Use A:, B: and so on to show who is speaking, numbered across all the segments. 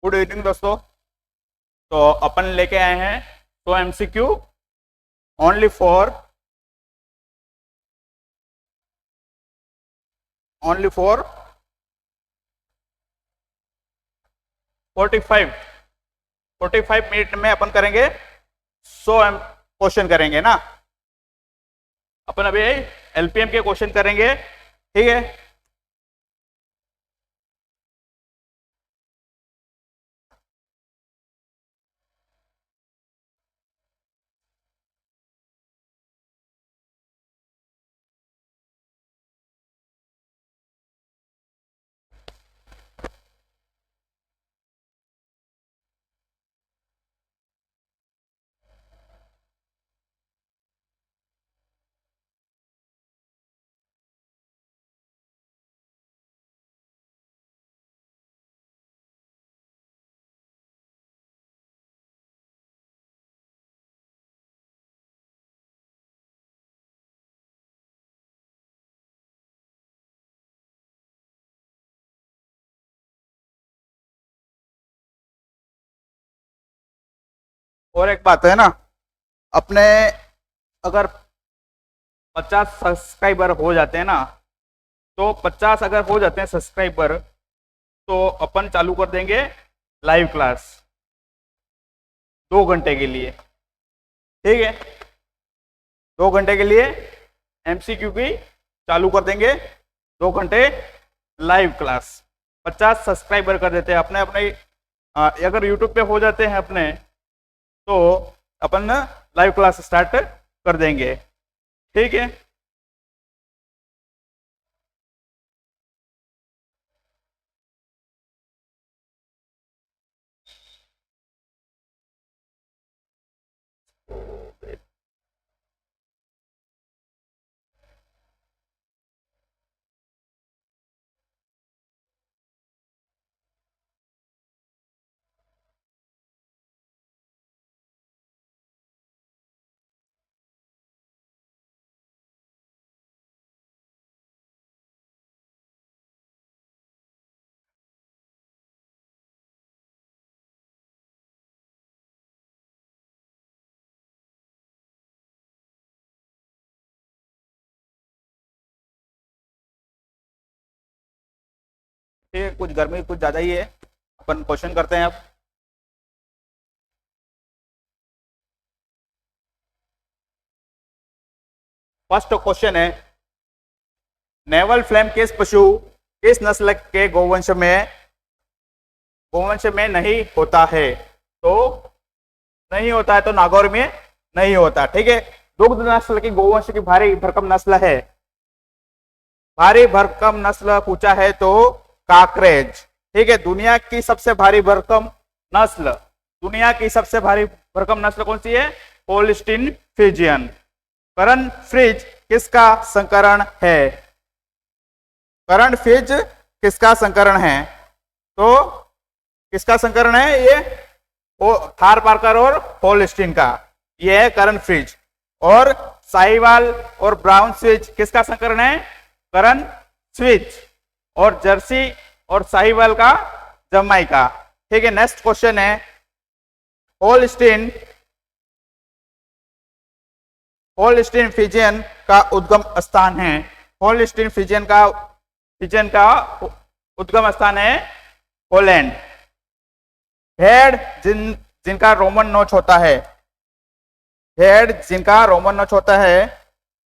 A: Good evening दोस्तों। तो अपन लेके आए हैं तो एमसीक्यू ओनली फॉर 45 में अपन करेंगे 100 क्वेश्चन करेंगे ना। अपन अभी एलपीएम के क्वेश्चन करेंगे, ठीक है। और एक बात है ना, अपने अगर 50 सब्सक्राइबर हो जाते हैं ना, तो 50 अगर हो जाते हैं सब्सक्राइबर तो अपन चालू कर देंगे लाइव क्लास 2 घंटे के लिए, ठीक है। 2 घंटे के लिए एमसीक्यू की चालू कर देंगे, 2 घंटे लाइव क्लास। 50 सब्सक्राइबर कर देते हैं अपने अपने। अगर यूट्यूब पे हो जाते हैं अपने तो अपन लाइव क्लास स्टार्ट कर देंगे, ठीक है। ठीक है, कुछ गर्मी कुछ ज्यादा ही है। अपन क्वेश्चन करते हैं अब। फर्स्ट क्वेश्चन है, नेवल फ्लेम किस पशु किस नस्ल के गोवंश में नहीं होता है? तो नहीं होता है तो नागौर में नहीं होता, ठीक है। दुग्ध नस्ल की गोवंश की भारी भरकम नस्ल है, भारी भरकम नस्ल पूछा है तो काकरेज, ठीक है। दुनिया की सबसे भारी भरकम नस्ल कौन सी है? Holstein Friesian. करन फ्रिज किसका संकरण है? करंट फ्रिज किसका संकरण है? तो किसका संकरण है ये? थार पार्कर और होल्स्टीन का, ये है करंट फ्रिज। और साहिवाल और ब्राउन स्विच किसका संकरण है? करन स्विच। और जर्सी और साहिवाल का जमाइका, ठीक है। नेक्स्ट क्वेश्चन है, होल्स्टीन फ्रीजियन का उद्गम स्थान है। होल्स्टीन फ्रीजियन का उद्गम स्थान है पोलैंड। भेड़ जिनका रोमन नोच होता है, भेड़ जिनका रोमन नोच होता है,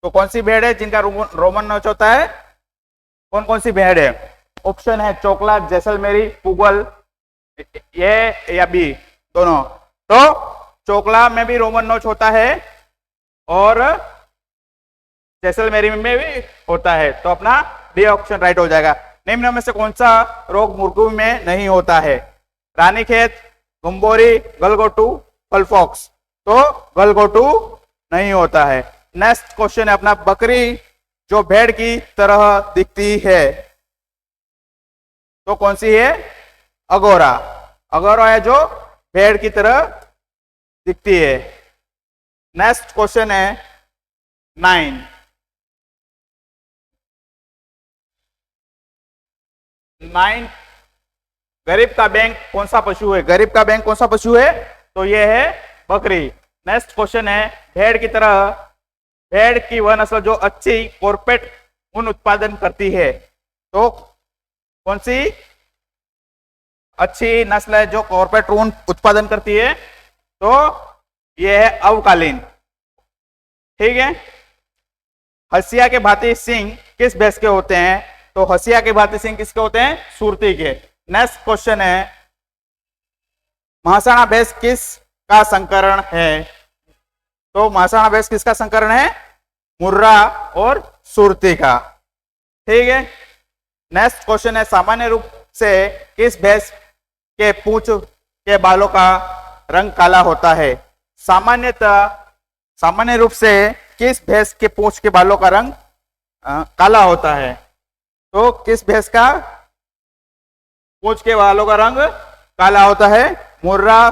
A: तो कौन सी भेड़ है जिनका रोमन नोच होता है? कौन कौन सी भेड़ है? ऑप्शन है चोकला, जैसलमेरी, पुगल, ये या बी दोनों। तो चोकला में भी रोमन नोच होता है और जैसलमेरी में भी होता है, तो अपना डी ऑप्शन राइट हो जाएगा। निम्न में से कौन सा रोग मुर्गी में नहीं होता है? रानीखेत, गुम्बोरी, गलगोटू, फलफॉक्स। तो गलगोटू नहीं होता है। नेक्स्ट क्वेश्चन है अपना, बकरी जो भेड़ की तरह दिखती है तो कौन सी है? अगोरा। अगोरा है जो भेड़ की तरह दिखती है। नेक्स्ट क्वेश्चन है 9 गरीब का बैंक कौन सा पशु है? गरीब का बैंक कौन सा पशु है? तो ये है बकरी। नेक्स्ट क्वेश्चन है, भेड़ की तरह भेड़ की वह नस्ल जो अच्छी कॉर्पेट ऊन उत्पादन करती है, तो कौन सी अच्छी नस्ल है जो कॉर्पेट ऊन उत्पादन करती है? तो ये है अवकालीन। ठीक है। हंसिया के भांति सिंह किस भैंस के होते हैं? तो हंसिया के भांति सिंह किसके होते हैं? सुरती के। नेक्स्ट क्वेश्चन है, महासाणा भैंस किस का संकरण है? तो महासाणा भैंस किसका संकरण है? मुर्रा और सुरती का। ठीक है। नेक्स्ट क्वेश्चन है, सामान्य रूप से किस भैंस के पूंछ के बालों का रंग काला होता है? सामान्य रूप से किस भैंस के पूंछ के बालों का रंग काला होता है? तो किस भैंस का पूंछ के बालों का रंग काला होता है? मुर्रा,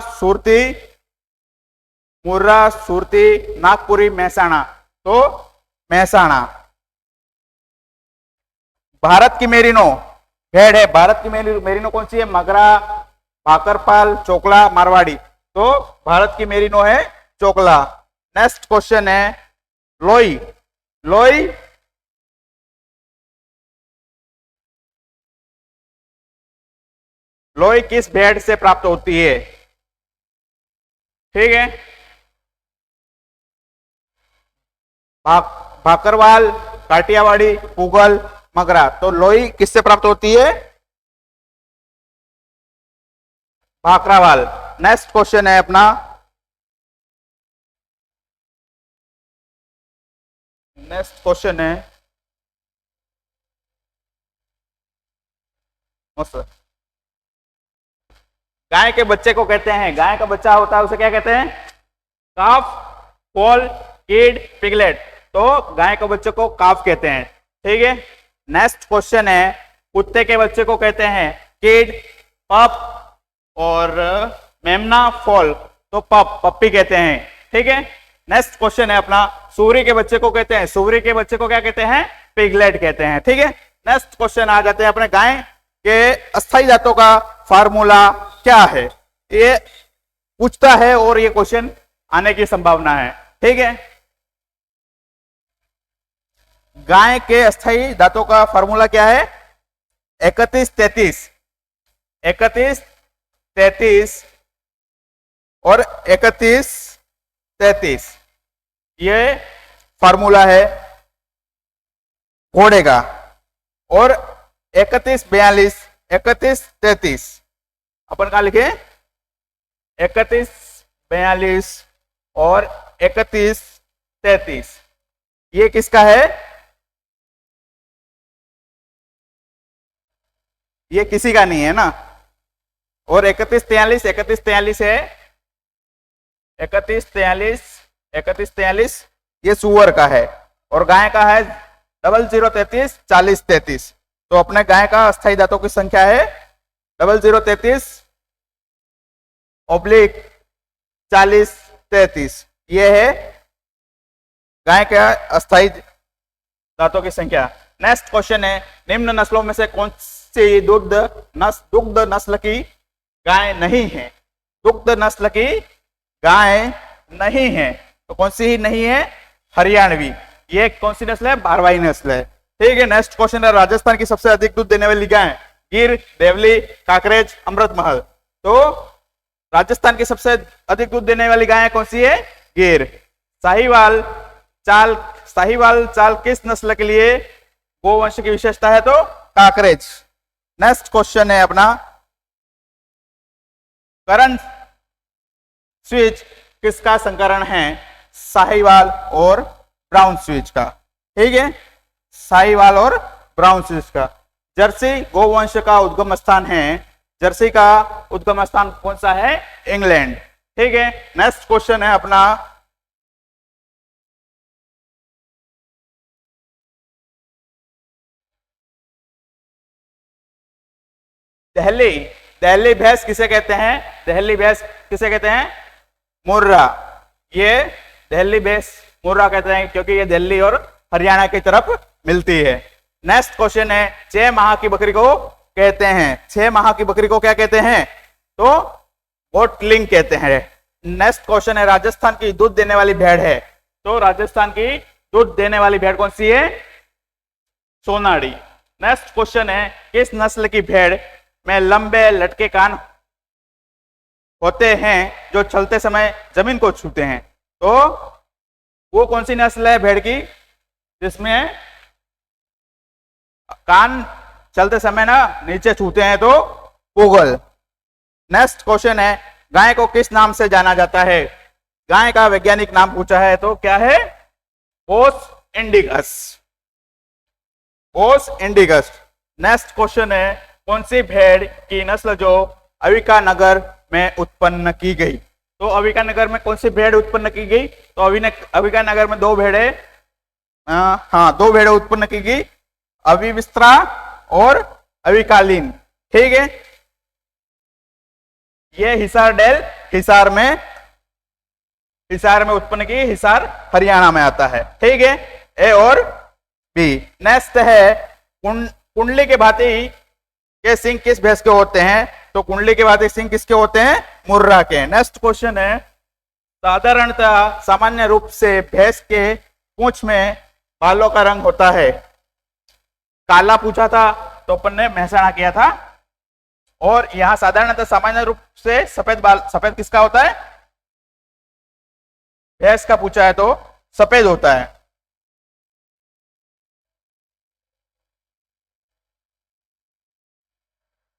A: सुरती, नागपुरी, मेहसाणा। तो मेहसाणा। भारत की मेरिनो भेड़ है, भारत की मेरिनो कौन सी है? मगरा, भाकरपाल, चोकला, मारवाड़ी। तो भारत की मेरिनो है चोकला। नेक्स्ट क्वेश्चन है, लोई किस भेड़ से प्राप्त होती है? ठीक है। भाकरवाल, काटियावाड़ी, पुगल, मगरा। तो लोई किससे प्राप्त होती है? भाकरावाल। नेक्स्ट क्वेश्चन है अपना, गाय के बच्चे को कहते हैं, गाय का बच्चा होता है उसे क्या कहते हैं? काफ, फोल, किड, पिगलेट। तो गाय के बच्चे को काफ कहते हैं। ठीक है। नेक्स्ट क्वेश्चन है, कुत्ते के बच्चे को कहते हैं किड, पप और मेमना, फोल। तो पप्पी कहते हैं। ठीक है। नेक्स्ट क्वेश्चन है अपना, सूरी के बच्चे को कहते हैं, सूरी के बच्चे को क्या कहते हैं? पिगलेट कहते हैं। ठीक है। नेक्स्ट क्वेश्चन आ जाते हैं अपने, गाय के अस्थायी दांतों का फार्मूला क्या है? ये पूछता है और ये क्वेश्चन आने की संभावना है। ठीक है। गाय के अस्थायी दांतों का फार्मूला क्या है? 31-33 और 31-33 ये फार्मूला है घोड़े का। और 31-42 अपन कहा लिखे? 31-42 और 31-33 ये किसका है? ये किसी का नहीं है ना। और 31-43 है, 31-43 ये सुअर का है। और गाय का है 0033 40-33। तो अपने गाय का अस्थायी दांतों की संख्या है 0033 ऑब्लिक 40-33। ये है गाय के अस्थायी दांतों की संख्या। नेक्स्ट क्वेश्चन है, निम्न नस्लों में से कौन सी दुग्ध नस्ल की गाय नहीं है? दुग्ध नस्ल की गाय नहीं है। तो कौन सी ही नहीं है? हरियाणवी। ये कौन सी नस्ल है? भारवाही नस्ल है। ठीक है। नेक्स्ट क्वेश्चन है, राजस्थान की सबसे अधिक दूध देने वाली गाय? गिर, देवली, काकरेज, अमृतमहल। तो राजस्थान की सबसे अधिक दूध देने वाली गाय कौन सी है? गिर। साहिवाल चाल किस नस्ल के लिए गोवंश की विशेषता है? तो काकरेज। नेक्स्ट क्वेश्चन है अपना, करंट स्विच किसका संकरण है? साहिवाल और ब्राउन स्विच का। ठीक है। साहिवाल और ब्राउन स्विच का। जर्सी गोवंश का उद्गम स्थान है, जर्सी का उद्गम स्थान कौन सा है? इंग्लैंड। ठीक है। नेक्स्ट क्वेश्चन है अपना, दहली भैंस किसे कहते हैं? दहली भैंस किसे कहते हैं? मुर्रा। ये दहली भैंस मुर्रा कहते हैं क्योंकि ये दिल्ली और हरियाणा की तरफ मिलती है। नेक्स्ट क्वेश्चन है, 6 माह की बकरी को कहते हैं? 6 माह की बकरी को क्या कहते हैं? तो गोटलिंग कहते हैं। नेक्स्ट क्वेश्चन है, राजस्थान की दूध देने वाली भेड़ है, तो राजस्थान की दूध देने वाली भेड़ कौन सी है? सोनाड़ी। नेक्स्ट क्वेश्चन है, किस नस्ल की भेड़ में लंबे लटके कान होते हैं जो चलते समय जमीन को छूते हैं? तो वो कौन सी नस्ल है भेड़ की जिसमें कान चलते समय ना नीचे छूते हैं? तो पूगल। नेक्स्ट क्वेश्चन है, गाय को किस नाम से जाना जाता है? गाय का वैज्ञानिक नाम पूछा है, तो क्या है? ओस इंडिगस। ओस इंडिगस। नेक्स्ट क्वेश्चन है, कौन सी भेड़ की नस्ल जो अविका नगर में उत्पन्न की गई? तो अविका नगर में कौन सी भेड़ उत्पन्न की गई? तो अविका नगर में 2 भेड़े, हाँ 2 भेड़े उत्पन्न की गई, अविविस्त्रा और अविकालीन। ठीक है, ये हिसार डेल हिसार में उत्पन्न की, हिसार हरियाणा में आता है। ठीक है, ए और बी। नेक्स्ट है, कुंडली के भांति के सिंह किस भैंस के होते हैं? तो कुंडली के भांति सिंह किसके होते हैं? मुर्रा के। नेक्स्ट क्वेश्चन है, साधारणतः सामान्य रूप से भैंस के पूंछ में बालों का रंग होता है? काला पूछा था तो अपन ने महसाणा किया था, और यहां साधारणतः सामान्य रूप से सफेद बाल, सफेद किसका होता है? भैंस का पूछा है तो सफेद होता है।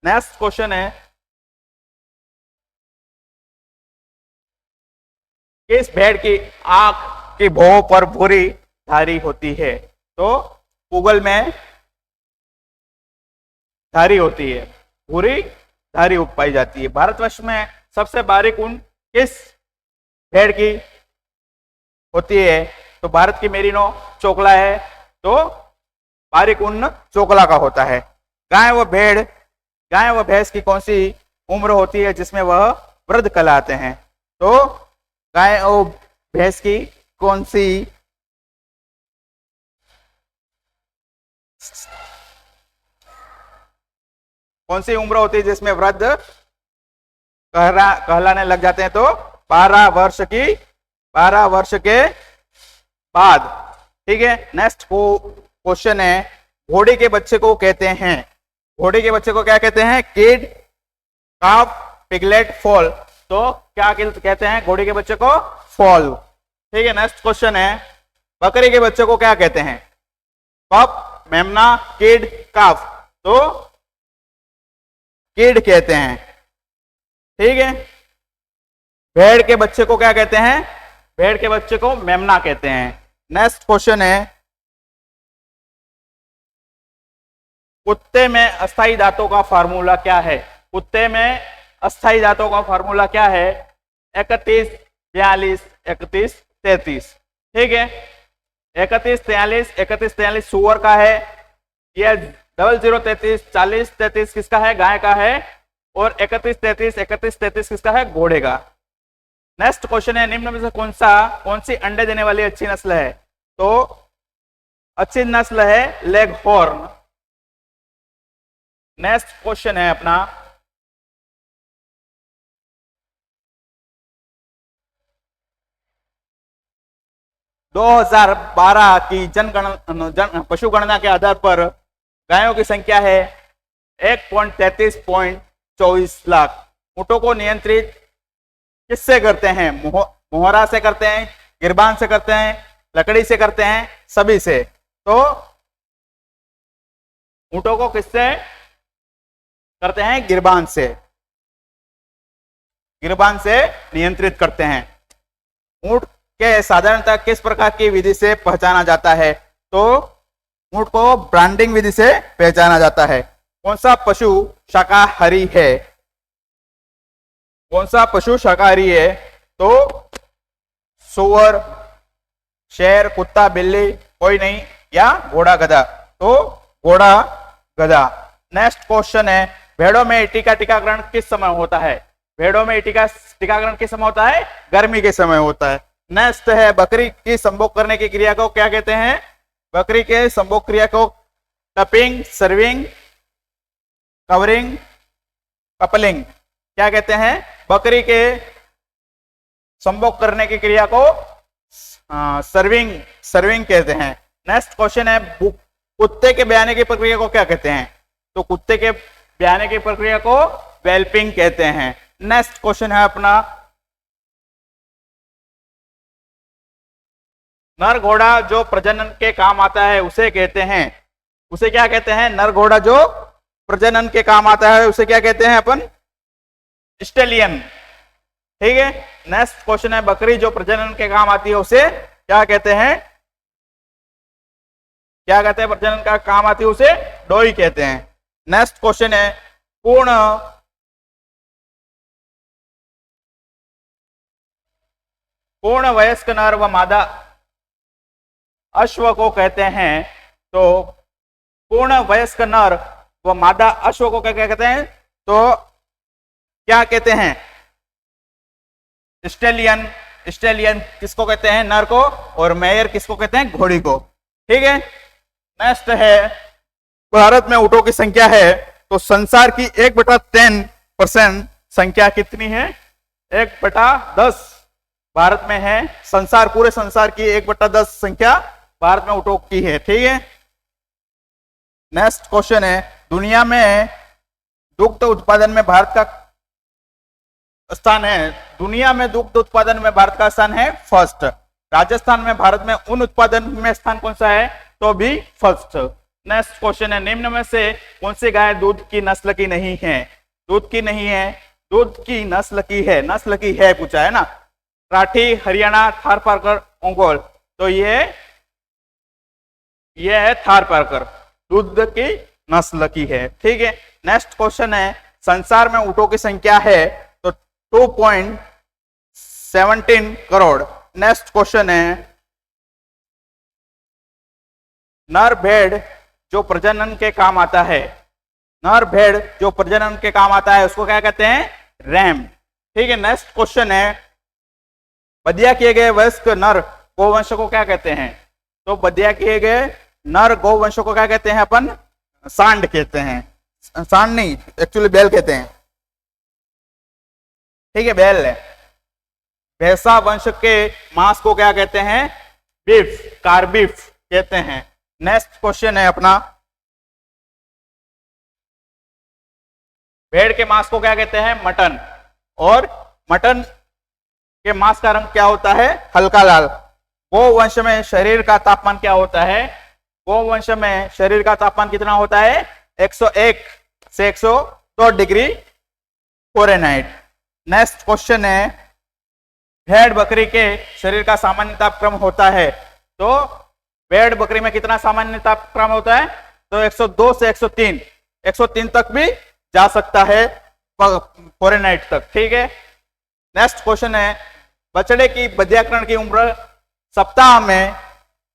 A: नेक्स्ट क्वेश्चन है, किस भेड़ की आंख की भौं पर भूरी धारी होती है? तो पूगल में धारी होती है, भूरी धारी पाई जाती है। भारतवर्ष में सबसे बारीक ऊन किस भेड़ की होती है? तो भारत की मेरिनो चोकला है, तो बारीक ऊन चोकला का होता है। गाय व भैंस की कौन सी उम्र होती है जिसमें वह वृद्ध कहलाते हैं? तो गाय और भैंस की कौन सी उम्र होती है जिसमें वृद्ध कहलाने लग जाते हैं? तो 12 वर्ष के बाद। ठीक है, नेक्स्ट क्वेश्चन है, घोड़ी के बच्चे को कहते हैं? घोड़ी के बच्चे को क्या कहते हैं? किड, काफ, पिगलेट, फॉल। तो क्या कहते हैं घोड़ी के बच्चे को? फॉल। ठीक है, नेक्स्ट क्वेश्चन है, बकरी के बच्चे को क्या कहते हैं? पप, मेमना, किड, काफ। तो किड कहते हैं। ठीक है, भेड़ के बच्चे को क्या कहते हैं? भेड़ के बच्चे को मेमना कहते हैं। नेक्स्ट क्वेश्चन है, कुत्ते में अस्थाई दांतों का फार्मूला क्या है? कुत्ते में अस्थाई दांतों का फार्मूला क्या है? 31, 42, 31, 33। ठीक है, 31, 43 सुअर का है, यह 00, 33, 40, 33 किसका है? गाय का है, और 31, 33 किसका है? घोड़े का। नेक्स्ट क्वेश्चन है, निम्न में से कौन सी अंडे देने वाली अच्छी नस्ल है? तो अच्छी नस्ल है लेग हॉर्न। नेक्स्ट क्वेश्चन है अपना, दो 2012 की पशु गणना के आधार पर गायों की संख्या है 1.33.24 लाख। ऊँटों को नियंत्रित किससे करते हैं? मोहरा से करते हैं, गिरबान से करते हैं, लकड़ी से करते हैं, सभी से। तो ऊँटों को किससे करते हैं? गिरबान से। गिरबान से नियंत्रित करते हैं। ऊँट के साधारणतः किस प्रकार की विधि से पहचाना जाता है? तो ऊँट को ब्रांडिंग विधि से पहचाना जाता है। कौन सा पशु शाकाहारी है? कौन सा पशु शाकाहारी है? तो सुअर, शेर, कुत्ता, बिल्ली, कोई नहीं, या घोड़ा गधा? तो घोड़ा गधा। नेक्स्ट क्वेश्चन है, भेड़ों में टीकाकरण किस समय होता है? भेड़ों में टीकाकरण किस समय होता है? गर्मी के समय होता है। नेक्स्ट है, बकरी की संभोग करने की क्रिया को क्या कहते हैं? बकरी के संभोग क्रिया को टपिंग, सर्विंग, कवरिंग, कपलिंग, क्या कहते हैं? बकरी के संभोग करने की क्रिया को सर्विंग कहते हैं। नेक्स्ट क्वेश्चन है कुत्ते के ब्याने की प्रक्रिया को क्या कहते हैं? तो कुत्ते के ब्याने की प्रक्रिया को वेल्पिंग कहते हैं। नेक्स्ट क्वेश्चन है अपना, नर घोड़ा जो प्रजनन के काम आता है उसे कहते हैं, उसे क्या कहते हैं? नर घोड़ा जो प्रजनन के काम आता है उसे क्या कहते हैं अपन? स्टेलियन। ठीक है। नेक्स्ट क्वेश्चन है, बकरी जो प्रजनन के काम आती है उसे क्या कहते हैं? क्या कहते हैं? प्रजनन का काम आती है उसे डोई कहते हैं। नेक्स्ट क्वेश्चन है, पूर्ण वयस्क नर व मादा अश्व को कहते हैं। तो पूर्ण वयस्क नर व मादा अश्व को क्या कहते हैं? तो क्या कहते हैं? स्टेलियन। स्टेलियन किसको कहते हैं? नर को। और मेयर किसको कहते हैं? घोड़ी को। ठीक है। नेक्स्ट है, भारत में ऊंटों की संख्या है तो संसार की 1/10% संख्या कितनी है? 1/10 भारत में है। संसार, पूरे संसार की 1/10 संख्या भारत में ऊंटों की है। ठीक है। नेक्स्ट क्वेश्चन है, दुनिया में दुग्ध उत्पादन में भारत का स्थान है। दुनिया में दुग्ध उत्पादन में भारत का स्थान है फर्स्ट। राजस्थान में भारत में ऊन उत्पादन में स्थान कौन सा है? तो भी फर्स्ट। नेक्स्ट क्वेश्चन है, निम्न में से कौन सी गाय दूध की नस्ल की नहीं है? दूध की नहीं है, दूध की नस्ल की है। नस्ल की है पूछा है ना। राठी, हरियाणा, थार पारकर, ओंगोल। तो ये है थार पारकर, दूध की नस्ल की है। ठीक है। नेक्स्ट क्वेश्चन है, संसार में ऊंटों की संख्या है तो 2.17 करोड़। नेक्स्ट क्वेश्चन है, नर भेड़ जो प्रजनन के काम आता है, नर भेड़ जो प्रजनन के काम आता है उसको क्या कहते हैं? रैम। ठीक है। नेक्स्ट क्वेश्चन है, बदिया किए गए वयस्क नर गौवंश को क्या कहते हैं? तो बदिया किए गए नर गौवंश को क्या कहते हैं अपन? सांड कहते हैं। सांड नहीं, एक्चुअली बैल कहते हैं। ठीक है, बैल है। भैंसा वंश के मांस को क्या कहते हैं? बीफ, कार्बीफ कहते हैं। नेक्स्ट क्वेश्चन है अपना, भेड़ के मांस को क्या कहते हैं? मटन। और मटन के मांस का रंग क्या होता है? हल्का लाल। गोवंश में शरीर का तापमान क्या होता है? गोवंश में शरीर का तापमान कितना होता है? 101 से 102 डिग्री फ़ारेनहाइट। नेक्स्ट क्वेश्चन है, भेड़ बकरी के शरीर का सामान्य तापक्रम होता है। तो भेड़ बकरी में कितना सामान्य तापक्रम होता है? तो 102 से 103, 103 तक भी जा सकता है फ़ारेनहाइट तक। ठीक है। नेक्स्ट क्वेश्चन है, बछड़े की बधियाकरण की उम्र सप्ताह में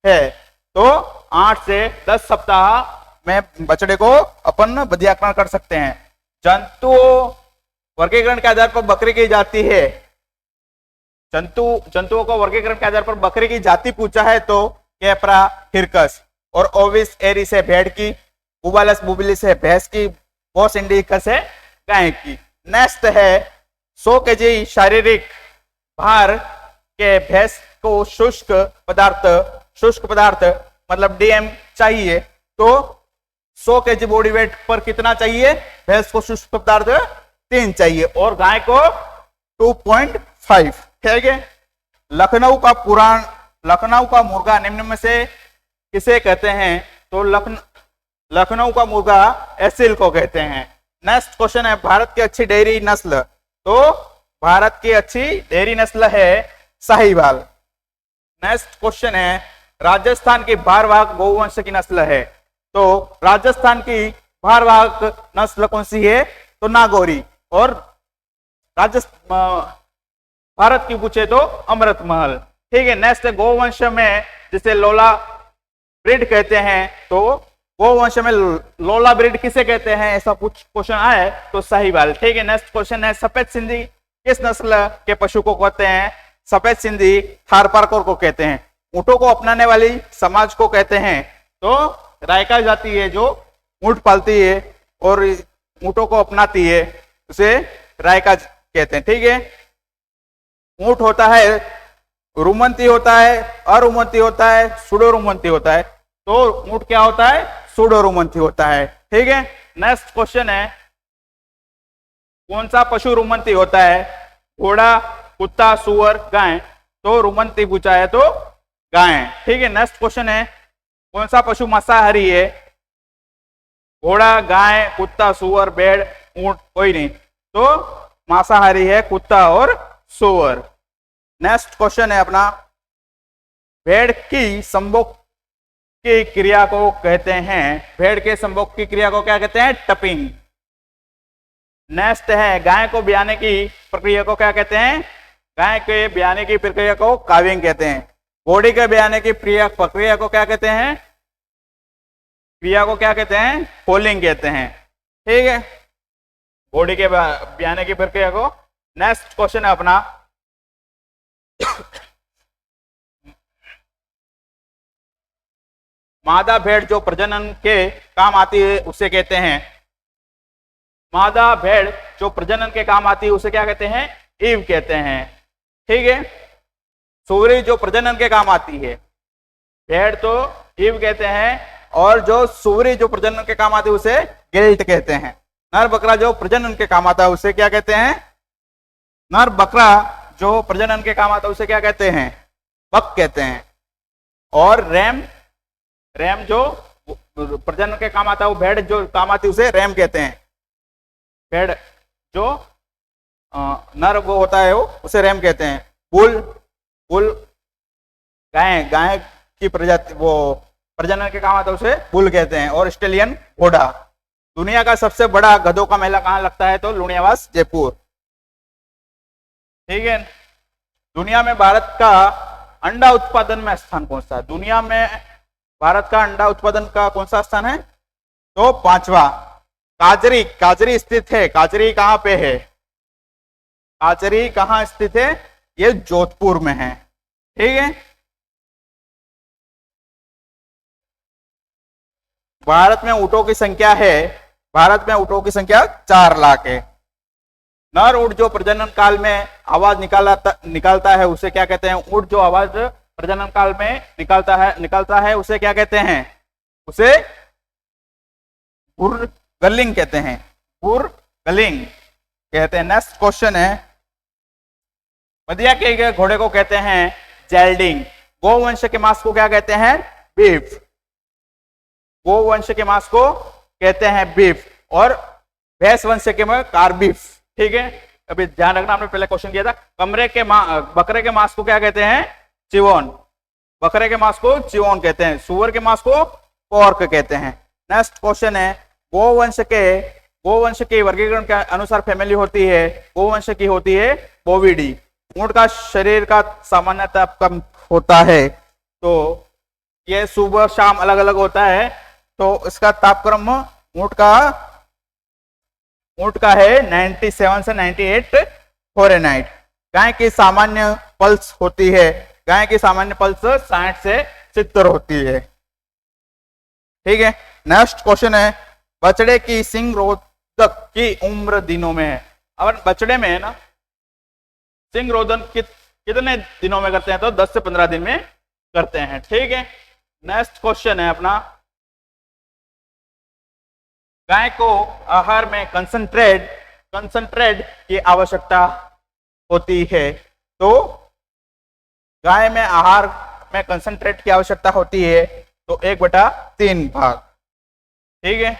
A: है तो 8 से 10 सप्ताह में बछड़े को अपन बधियाकरण कर सकते हैं। जंतु वर्गीकरण के आधार पर बकरी की जाति है। जंतुओं को वर्गीकरण के आधार पर बकरी की जाति पूछा है तो कैप्रा हिरकस, और ओविस एरिस है भेड़ की, बुबालस बुबिलिस है भैंस की, बोस इंडिकस है गाय की। नेक्स्ट है, 100 केजी शारीरिक भार के भैंस को शुष्क पदार्थ मतलब डीएम चाहिए तो 100 केजी बॉडी वेट पर कितना चाहिए? भैंस को शुष्क पदार्थ 3 चाहिए और गाय को 2.5। ठीक है। लखनऊ का मुर्गा निम्न में से किसे कहते हैं? तो लखनऊ का मुर्गा एसिल को कहते हैं। नेक्स्ट क्वेश्चन है, भारत की अच्छी डेयरी नस्ल। तो भारत की अच्छी डेयरी नस्ल है साहिवाल। नेक्स्ट क्वेश्चन है, राजस्थान की भारवाहक गौवंश की नस्ल है। तो राजस्थान की भारवाहक नस्ल कौन सी है? तो नागौरी। और भारत की पूछे तो अमृत महल। ठीक है। नेक्स्ट है, गौवंश में जिसे लोला ब्रीड कहते हैं तो गौवंश में लोला ब्रीड किसे कहते हैं? ऐसा कुछ क्वेश्चन आए तो साहिवाल। ठीक है। नेक्स्ट क्वेश्चन है, सफेद सिंधी किस नस्ल के पशु को कहते हैं? सफेद सिंधी थारपारकर को कहते हैं। ऊंटों को अपनाने वाली समाज को कहते हैं तो रायका जाति है जो ऊंट पालती है और ऊँटों को अपनाती है उसे रायका कहते हैं। ठीक है, ऊँट होता है रुमंती होता है, अरुमंती होता है, सुडो रुमंती होता है। तो ऊँट क्या होता है? सुडो रुमंती होता है। ठीक है, नेक्स्ट क्वेश्चन है कौन सा पशु रुमंती होता है? घोड़ा, कुत्ता, सुअर, गाय। तो रुमंती पूछा है तो गाय। ठीक है, नेक्स्ट क्वेश्चन है कौन सा पशु मांसाहारी है? घोड़ा, गाय, कुत्ता, सुअर, भेड़, ऊंट, कोई नहीं। तो मांसाहारी है कुत्ता और सुअर। नेक्स्ट क्वेश्चन है अपना भेड़ की संभोग की क्रिया को कहते हैं, भेड़ के संभोग की क्रिया को क्या कहते हैं? टपिंग। नेक्स्ट है गाय को ब्याने की प्रक्रिया को क्या कहते हैं? गाय के ब्याने की प्रक्रिया को काविंग कहते हैं। घोड़ी के ब्याने की प्रक्रिया को क्या कहते हैं? क्रिया को क्या कहते हैं? फोलिंग कहते हैं। ठीक है, घोड़ी के ब्याने की प्रक्रिया को। नेक्स्ट क्वेश्चन है अपना मादा भेड़ जो प्रजनन के काम आती है उसे कहते हैं, मादा भेड़ जो प्रजनन के काम आती है उसे क्या कहते हैं? ईव कहते हैं। ठीक है, सुवरी जो प्रजनन के काम आती है, भेड़ तो ईव कहते हैं, और जो सुवरी जो प्रजनन के काम आती है उसे गिल्ट कहते हैं। नर बकरा जो प्रजनन के काम आता है उसे क्या कहते हैं? नर बकरा जो प्रजनन के काम आता है उसे क्या कहते हैं? बक कहते हैं। और रैम जो प्रजनन के काम आता है, वो भेड़ जो काम आती है उसे रैम कहते हैं। भेड़ जो नर वो होता है वो उसे रैम कहते हैं। बुल गाय की प्रजाति वो प्रजनन के काम आता है उसे बुल कहते हैं। और ऑस्ट्रेलियन घोड़ा। दुनिया का सबसे बड़ा गधों का मेला कहाँ लगता है? तो लुणियावास, जयपुर। ठीक है, दुनिया में भारत का अंडा उत्पादन में स्थान कौन सा है? दुनिया में भारत का अंडा उत्पादन का कौन सा स्थान है? तो 5वां। काजरी स्थित है। काजरी कहाँ पे है? काजरी कहाँ स्थित है? ये जोधपुर में है। ठीक है, भारत में ऊँटों की संख्या है, भारत में ऊँटों की संख्या 4 लाख है। नर ऊँट जो प्रजनन काल में आवाज निकालता है उसे क्या कहते हैं? ऊँट जो आवाज प्रजनन काल में निकालता है उसे क्या कहते हैं? उसे बुर्गलिंग कहते हैं। बुर्गलिंग कहते हैं। नेक्स्ट क्वेश्चन है मदिया के घोड़े को कहते हैं जेल्डिंग। गोवंश के मांस को क्या कहते हैं? बीफ। गोवंश के मांस को कहते हैं बीफ। और भैंस वंश के में कार्बीफ। ठीक है, अभी ध्यान रखना, आपने पहले क्वेश्चन किया था। बकरे के मांस को क्या कहते हैं? चिवोन। बकरे के मांस को चिवोन कहते हैं। सुअर के मांस को पोर्क कहते हैं। नेक्स्ट क्वेश्चन है गोवंश के वर्गीकरण के अनुसार फैमिली होती है, गोवंश की होती है बोविडी। ऊंट का शरीर का सामान्यतः कम होता है, तो ये सुबह शाम अलग अलग होता है। तो इसका तापक्रम ऊंट का है 97 से 98 फ़ारेनहाइट। गाय की सामान्य पल्स होती है, गाय की सामान्य पल्स 60 से 70 होती है। ठीक है, नेक्स्ट क्वेश्चन है बछड़े की सिंग रोधक की उम्र दिनों में है। अब बछड़े में है ना, सिंग रोधन कितने दिनों में करते हैं? तो 10 से 15 दिन में करते हैं। ठीक है, नेक्स्ट क्वेश्चन है अपना गाय को आहार में कंसंट्रेट की आवश्यकता होती है। तो गाय में आहार में कंसंट्रेट की आवश्यकता होती है तो 1/3 भाग। ठीक है,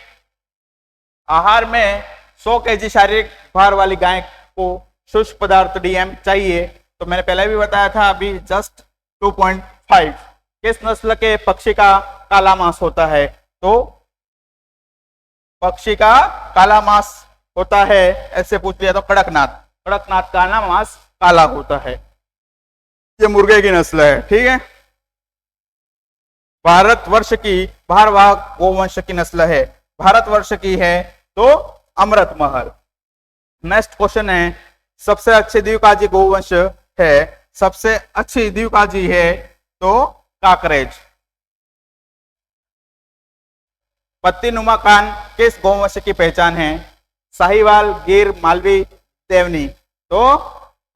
A: आहार में 100 kg शारीरिक भार वाली गाय को शुष्क पदार्थ डीएम चाहिए। तो मैंने पहले भी बताया था, अभी जस्ट 2.5। किस नस्ल के पक्षी का काला मांस होता है? तो पक्षी का काला मांस होता है, ऐसे पूछ लिया तो कड़कनाथ का ना मांस काला होता है। ये मुर्गे की नस्ल है। ठीक है, भारतवर्ष की भारवाहक गोवंश की नस्ल है। भारतवर्ष की है तो अमृत महल। नेक्स्ट क्वेश्चन है सबसे अच्छी द्विकाजी गोवंश है, सबसे अच्छी द्विकाजी है तो काकरेज। पत्तीनुमा कान किस गोवंश की पहचान है? साहिवाल, गिर, मालवी, देवनी। तो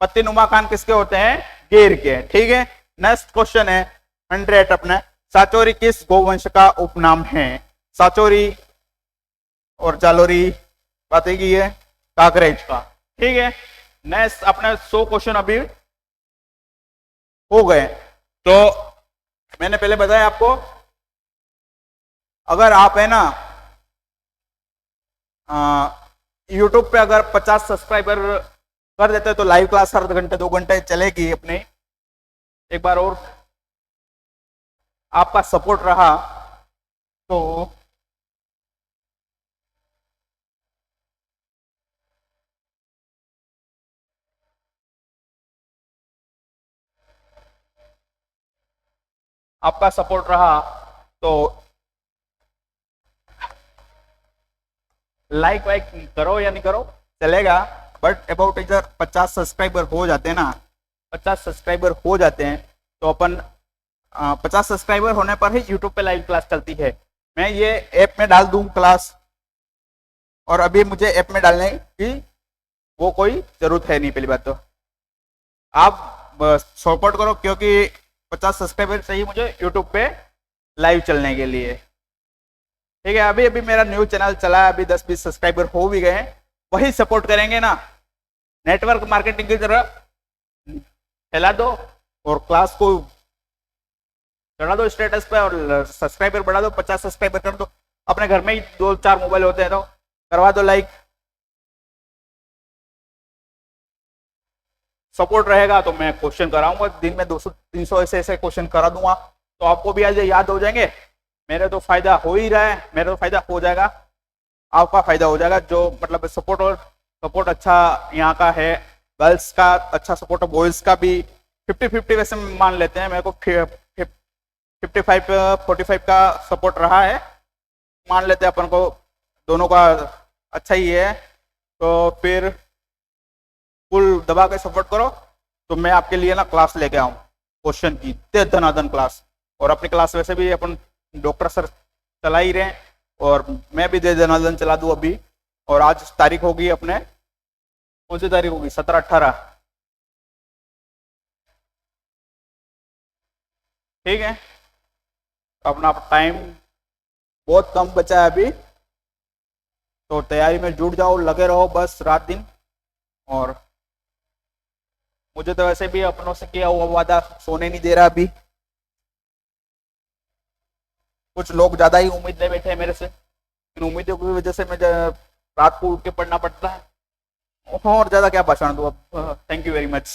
A: पत्तीनुमा कान किसके होते हैं? गिर के। ठीक है, नेक्स्ट क्वेश्चन है 100 अपने, साचोरी किस गोवंश का उपनाम है? साचोरी और जालोरी बातें की है कांकरेज का। ठीक है, नेक्स्ट अपने 100 क्वेश्चन अभी हो गए। तो मैंने पहले बताया आपको, अगर आप है ना यूट्यूब पे अगर 50 सब्सक्राइबर कर देते तो लाइव क्लास हर घंटे 2 घंटे चलेगी अपनी। एक बार और आपका सपोर्ट रहा तो आपका सपोर्ट रहा तो लाइक वाइक करो या नहीं करो चलेगा, बट अबाउट इधर 50 सब्सक्राइबर हो जाते हैं ना, 50 सब्सक्राइबर हो जाते हैं तो अपन 50 सब्सक्राइबर होने पर ही यूट्यूब पे लाइव क्लास चलती है। मैं ये ऐप में डाल दूं क्लास, और अभी मुझे ऐप में डालने की वो कोई जरूरत है नहीं। पहली बात तो आप सपोर्ट करो, क्योंकि 50 सब्सक्राइबर चाहिए मुझे यूट्यूब पे लाइव चलने के लिए। ठीक है, अभी अभी मेरा न्यू चैनल चला है, अभी 10-20 सब्सक्राइबर हो भी गए हैं, वही सपोर्ट करेंगे ना। नेटवर्क मार्केटिंग की तरह फैला दो और क्लास को चढ़ा दो स्टेटस पे, और सब्सक्राइबर बढ़ा दो, 50 सब्सक्राइबर कर दो। अपने घर में ही 2-4 मोबाइल होते हैं तो करवा दो लाइक। सपोर्ट रहेगा तो मैं क्वेश्चन कराऊंगा दिन में 200-300 ऐसे क्वेश्चन करा दूंगा, तो आपको भी आज याद हो जाएंगे। मेरे तो फायदा हो ही रहा है, मेरा तो फायदा हो जाएगा, आपका फायदा हो जाएगा। जो मतलब सपोर्ट, और सपोर्ट अच्छा यहाँ का है, गर्ल्स का अच्छा सपोर्ट है, बॉयज का भी 50-50 वैसे मान लेते हैं। मेरे को 55-45 का सपोर्ट रहा है, मान लेते हैं अपन को दोनों का अच्छा ही है। तो फिर फुल दबा के सपोर्ट करो तो मैं आपके लिए ना क्लास लेके आऊँ क्वेश्चन की, दे धनाधन क्लास। और अपनी क्लास वैसे भी अपन डॉक्टर सर चला ही रहे हैं, और मैं भी दे धनाधन चला दूँ अभी। और आज तारीख होगी अपने, कौन सी तारीख होगी? 17-18। ठीक है, अपना टाइम बहुत कम बचा है अभी, तो तैयारी में जुट जाओ, लगे रहो बस रात दिन। और मुझे तो वैसे भी अपनों से किया हुआ वादा सोने नहीं दे रहा अभी। कुछ लोग ज्यादा ही उम्मीद ले बैठे हैं मेरे से, इन उम्मीदों की वजह से मुझे रात को उठ के पढ़ना पड़ता है। और ज्यादा क्या भाषण दूं अब। Thank you very much.